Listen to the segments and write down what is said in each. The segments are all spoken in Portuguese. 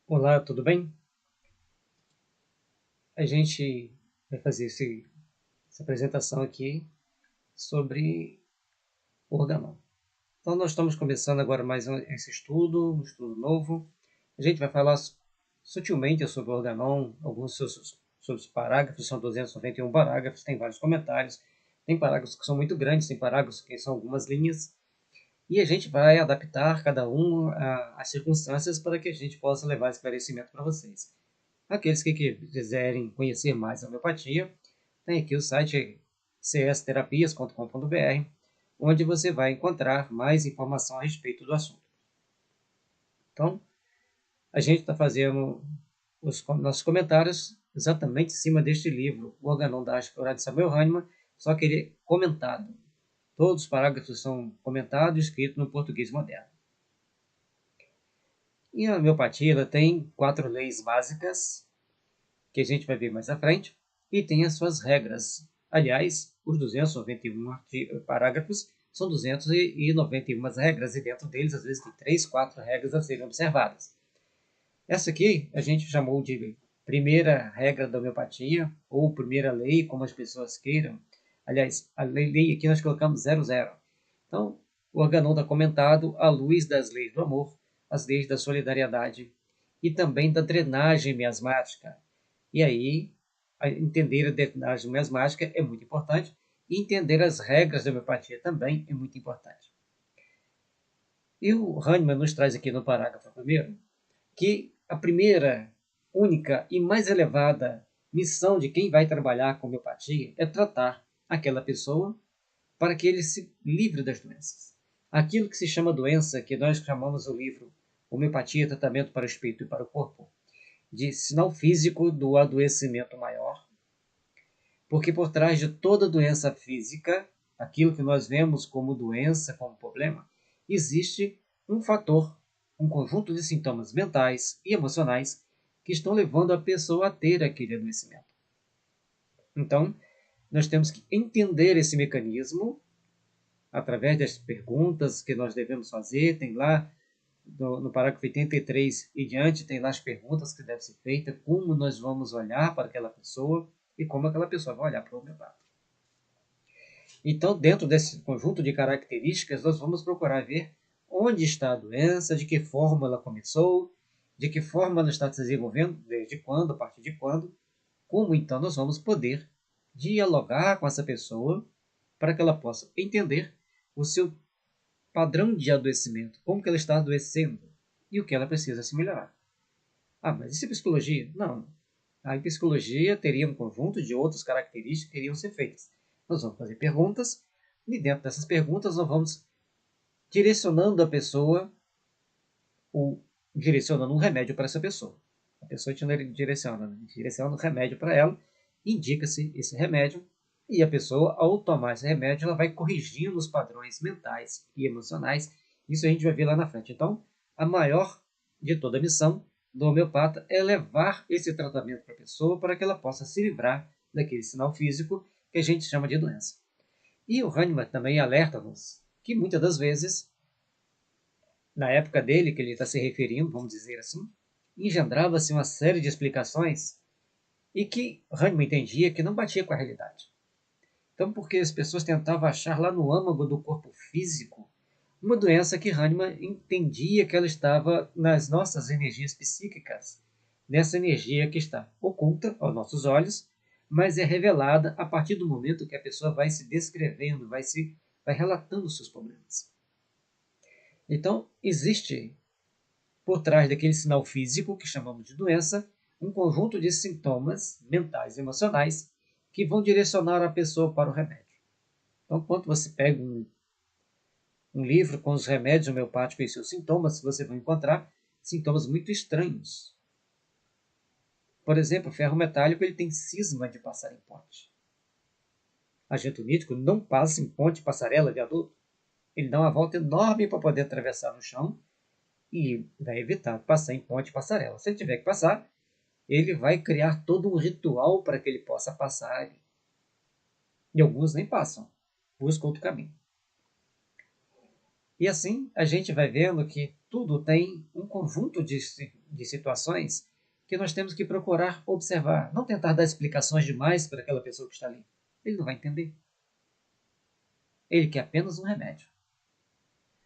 Olá, tudo bem? A gente vai fazer essa apresentação aqui sobre organão. Então, nós estamos começando agora mais esse estudo, um estudo novo. A gente vai falar sutilmente sobre o organão, alguns sobre os parágrafos, são 291 parágrafos, tem vários comentários, tem parágrafos que são muito grandes, tem parágrafos que são algumas linhas, e a gente vai adaptar cada um às circunstâncias para que a gente possa levar esclarecimento para vocês. Aqueles que quiserem conhecer mais a homeopatia, tem aqui o site csterapias.com.br, onde você vai encontrar mais informação a respeito do assunto. Então, a gente está fazendo os nossos comentários exatamente em cima deste livro, O Organon da Aspora de Samuel Hahnemann, só que ele é comentado. Todos os parágrafos são comentados e escritos no português moderno. E a homeopatia ela tem 4 leis básicas, que a gente vai ver mais à frente, e tem as suas regras. Aliás, os 291 parágrafos são 291 regras, e dentro deles, às vezes, tem 3, 4 regras a serem observadas. Essa aqui a gente chamou de primeira regra da homeopatia, ou primeira lei, como as pessoas queiram. Aliás, a lei aqui nós colocamos 00. Então, o organão está comentado à luz das leis do amor, as leis da solidariedade e também da drenagem miasmática. E aí, entender a drenagem miasmática é muito importante e entender as regras da homeopatia também é muito importante. E o Hahnemann nos traz aqui no parágrafo primeiro que a primeira, única e mais elevada missão de quem vai trabalhar com homeopatia é tratar aquela pessoa para que ele se livre das doenças. Aquilo que se chama doença, que nós chamamos o livro Homeopatia, Tratamento para o Espírito e para o Corpo, de sinal físico do adoecimento maior, porque por trás de toda doença física, aquilo que nós vemos como doença, como problema, existe um fator, um conjunto de sintomas mentais e emocionais que estão levando a pessoa a ter aquele adoecimento. Então, nós temos que entender esse mecanismo através das perguntas que nós devemos fazer. Tem lá no parágrafo 83 e diante, tem lá as perguntas que devem ser feitas, como nós vamos olhar para aquela pessoa e como aquela pessoa vai olhar para o homeopata. Então, dentro desse conjunto de características, nós vamos procurar ver onde está a doença, de que forma ela começou, de que forma ela está se desenvolvendo, desde quando, a partir de quando, como então nós vamos poder dialogar com essa pessoa para que ela possa entender o seu padrão de adoecimento, como que ela está adoecendo e o que ela precisa se melhorar. Ah, mas isso é psicologia? Não. A psicologia teria um conjunto de outras características que iriam ser feitas. Nós vamos fazer perguntas e dentro dessas perguntas nós vamos direcionando a pessoa ou direcionando um remédio para essa pessoa. A pessoa direciona um remédio para ela, indica-se esse remédio e a pessoa, ao tomar esse remédio, ela vai corrigindo os padrões mentais e emocionais. Isso a gente vai ver lá na frente. Então, a maior de toda a missão do homeopata é levar esse tratamento para a pessoa para que ela possa se livrar daquele sinal físico que a gente chama de doença. E o Hahnemann também alerta-nos que muitas das vezes, na época dele, que ele está se referindo, vamos dizer assim, engendrava-se uma série de explicações e que Hahnemann entendia que não batia com a realidade. Então, porque as pessoas tentavam achar lá no âmago do corpo físico uma doença que Hahnemann entendia que ela estava nas nossas energias psíquicas, nessa energia que está oculta aos nossos olhos, mas é revelada a partir do momento que a pessoa vai se descrevendo, vai relatando os seus problemas. Então, existe por trás daquele sinal físico que chamamos de doença, um conjunto de sintomas mentais e emocionais que vão direcionar a pessoa para o remédio. Então, quando você pega um livro com os remédios homeopáticos e seus sintomas, você vai encontrar sintomas muito estranhos. Por exemplo, o ferro metálico ele tem cisma de passar em ponte. Agente nítico não passa em ponte, passarela de adulto. Ele dá uma volta enorme para poder atravessar no chão e vai evitar passar em ponte, passarela. Se ele tiver que passar, ele vai criar todo um ritual para que ele possa passar ali. E alguns nem passam, buscam outro caminho. E assim a gente vai vendo que tudo tem um conjunto de situações que nós temos que procurar observar, não tentar dar explicações demais para aquela pessoa que está ali. Ele não vai entender. Ele quer apenas um remédio.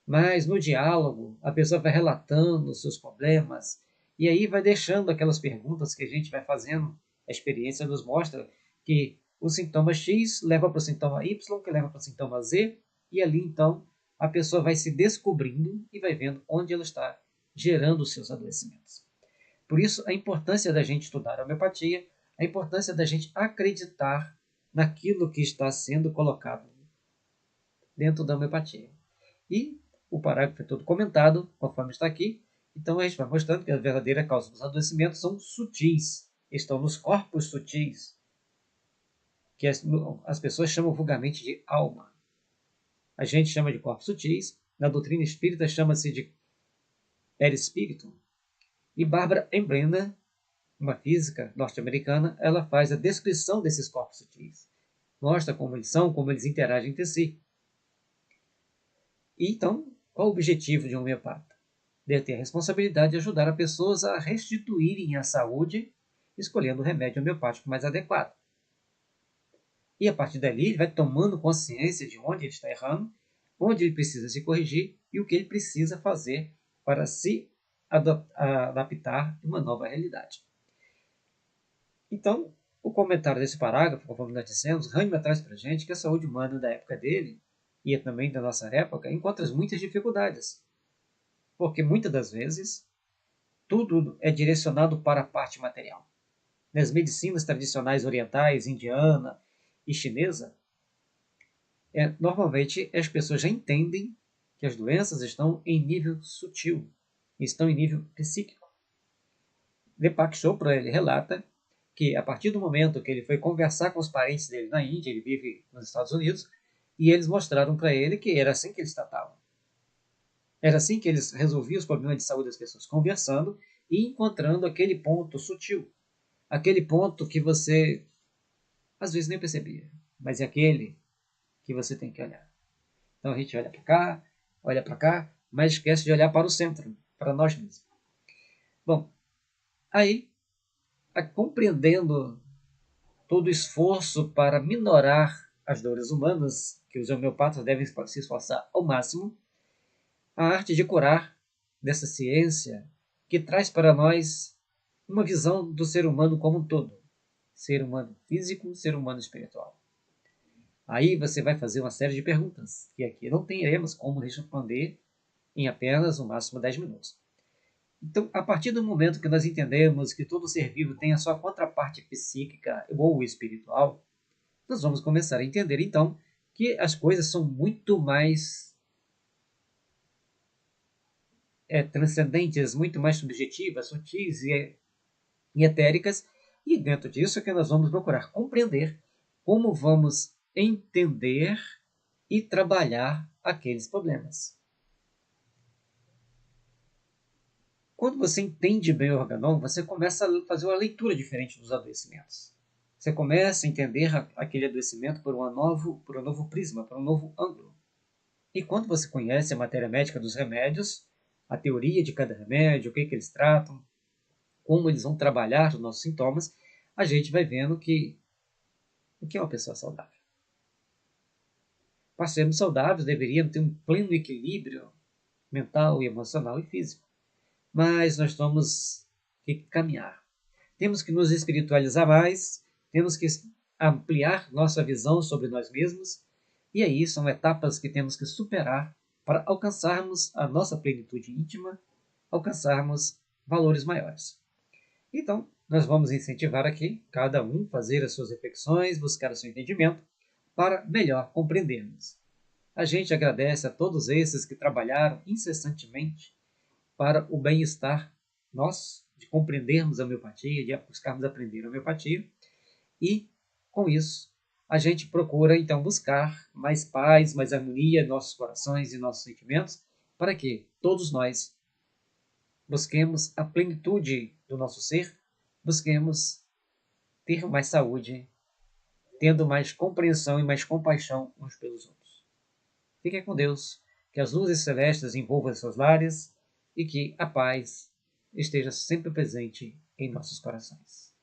Mas no diálogo, a pessoa vai relatando os seus problemas e aí vai deixando aquelas perguntas que a gente vai fazendo. A experiência nos mostra que o sintoma X leva para o sintoma Y, que leva para o sintoma Z, e ali então a pessoa vai se descobrindo e vai vendo onde ela está gerando os seus adoecimentos. Por isso, a importância da gente estudar a homeopatia, a importância da gente acreditar naquilo que está sendo colocado dentro da homeopatia. E o parágrafo é todo comentado, conforme está aqui. Então a gente vai mostrando que a verdadeira causa dos adoecimentos são sutis, estão nos corpos sutis, que as pessoas chamam vulgarmente de alma. A gente chama de corpos sutis, na doutrina espírita chama-se de perispírito. E Barbara Embrena, uma física norte-americana, ela faz a descrição desses corpos sutis. Mostra como eles são, como eles interagem entre si. E então, qual o objetivo de um homeopata? Deve ter a responsabilidade de ajudar as pessoas a restituírem a saúde, escolhendo o remédio homeopático mais adequado. E a partir dali, ele vai tomando consciência de onde ele está errando, onde ele precisa se corrigir e o que ele precisa fazer para se adaptar a uma nova realidade. Então, o comentário desse parágrafo, conforme nós dissemos, Hahnemann traz para a gente que a saúde humana da época dele, e também da nossa época, encontra muitas dificuldades. Porque muitas das vezes, tudo é direcionado para a parte material. Nas medicinas tradicionais orientais, indiana e chinesa, normalmente as pessoas já entendem que as doenças estão em nível sutil, estão em nível psíquico. Deepak Chopra ele relata que a partir do momento que ele foi conversar com os parentes dele na Índia, ele vive nos Estados Unidos, e eles mostraram para ele que era assim que eles tratavam. Era assim que eles resolviam os problemas de saúde das pessoas, conversando e encontrando aquele ponto sutil, aquele ponto que você às vezes nem percebia, mas é aquele que você tem que olhar. Então a gente olha para cá, mas esquece de olhar para o centro, para nós mesmos. Bom, aí, compreendendo todo o esforço para minorar as dores humanas, que os homeopatas devem se esforçar ao máximo, a arte de curar dessa ciência que traz para nós uma visão do ser humano como um todo. Ser humano físico, ser humano espiritual. Aí você vai fazer uma série de perguntas, que aqui não teremos como responder em apenas no máximo 10 minutos. Então, a partir do momento que nós entendemos que todo ser vivo tem a sua contraparte psíquica ou espiritual, nós vamos começar a entender, então, que as coisas são muito mais transcendentes, muito mais subjetivas, sutis e etéricas, e dentro disso é que nós vamos procurar compreender como vamos entender e trabalhar aqueles problemas. Quando você entende bem o organon, você começa a fazer uma leitura diferente dos adoecimentos. Você começa a entender aquele adoecimento por um novo prisma, por um novo ângulo. E quando você conhece a matéria médica dos remédios, a teoria de cada remédio, o que eles tratam, como eles vão trabalhar os nossos sintomas, a gente vai vendo que o que é uma pessoa saudável. Para sermos saudáveis, deveríamos ter um pleno equilíbrio mental, emocional e físico. Mas nós temos que caminhar. Temos que nos espiritualizar mais, temos que ampliar nossa visão sobre nós mesmos, e aí são etapas que temos que superar para alcançarmos a nossa plenitude íntima, alcançarmos valores maiores. Então, nós vamos incentivar aqui cada um fazer as suas reflexões, buscar o seu entendimento, para melhor compreendermos. A gente agradece a todos esses que trabalharam incessantemente para o bem-estar nosso, de compreendermos a homeopatia, de buscarmos aprender a homeopatia, e, com isso, a gente procura, então, buscar mais paz, mais harmonia em nossos corações e nossos sentimentos, para que todos nós busquemos a plenitude do nosso ser, busquemos ter mais saúde, tendo mais compreensão e mais compaixão uns pelos outros. Fiquem com Deus. que as luzes celestes envolvam seus lares e que a paz esteja sempre presente em nossos corações.